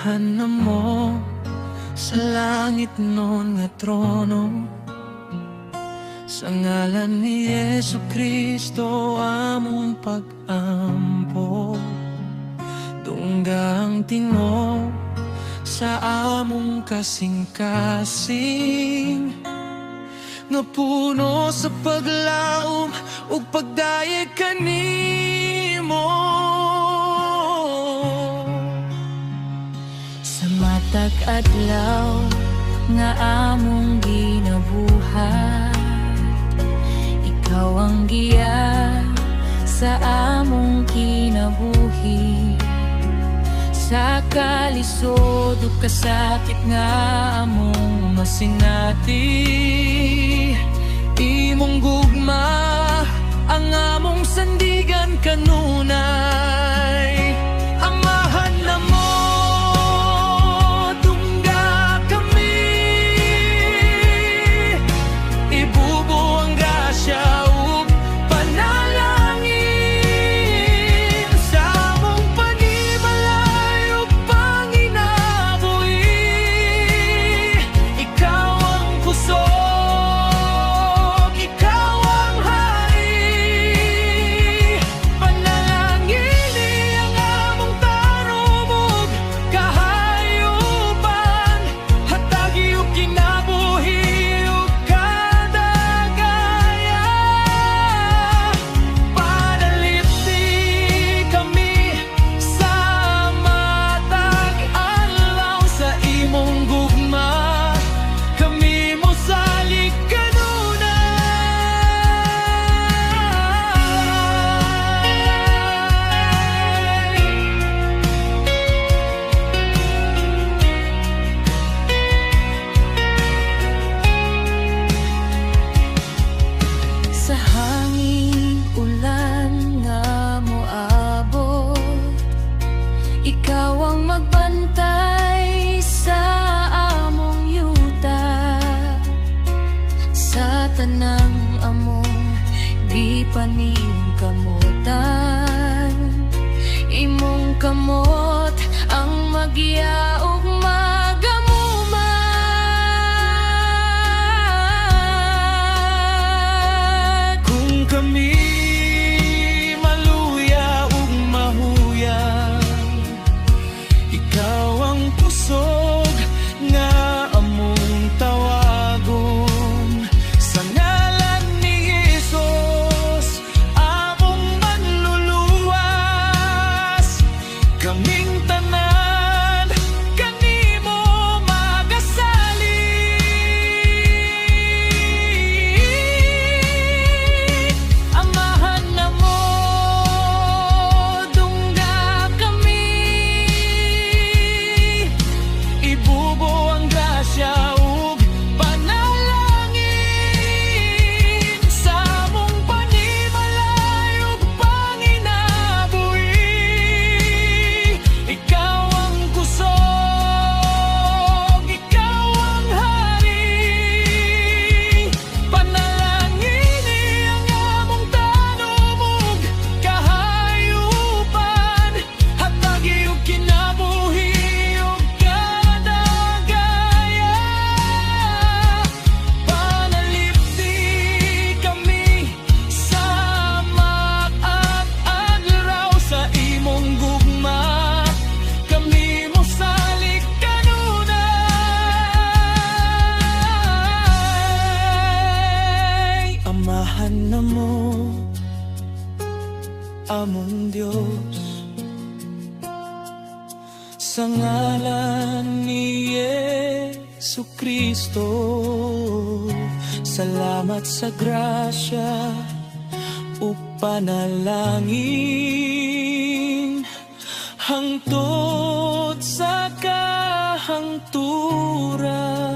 Amahan na mo sa langit nun nga trono, sa ngalan ni Yesu Kristo among pag-ampo. Dunggang tingo sa among kasing-kasing, nga puno sa paglaom ug pagdayeg kanimo. Sa matag adlaw nga among ginabuhat, ikaw ang giya sa among kinabuhi. Sa kalisod ug kasakit nga among masinati, imong gugma ang among sandigan kanunay. Amahan na mo, tungga kami, ibubo ang grasya ug panalangin sa among panimalay ug panginabuhi. Ikaw ang pusog, ikaw ang hari, panalangin ang among tarong ug kahayupan, hatagi ug kinabuhi ug kadagaya. Panalipti kami sa matag adlaw, sa imong gugma kami mo salik sa hangin ulan nga moabot, ikaw ang magbantay sa among yuta. Sa tanang among di paningkamutan, imong kamot ang magiya ug magamumat. kung kami maluya ug mahuyang, ikaw ang pusog nga among tawagon. Sa ngalan ni Jesus among manluluwas, kaming tanan kanimo magasali. Amahan na mo, dungga kami, ibubo ang grasya ug panalangin sa among panimalay ug panginabuhi. Ikaw ang kusog, ikaw ang hari, panalangin ang among tanom ug kahayupan, hatagi ug kinabuhi ug kadagaya. Panalipti kami sa matag adlaw, sa imong gugma kami mo salik kanunay. Amahan na mo, among Dios, sa ngalan ni Yesu Kristo. Salamat sa grasya ug panalangin, hangtod sa kahangturan.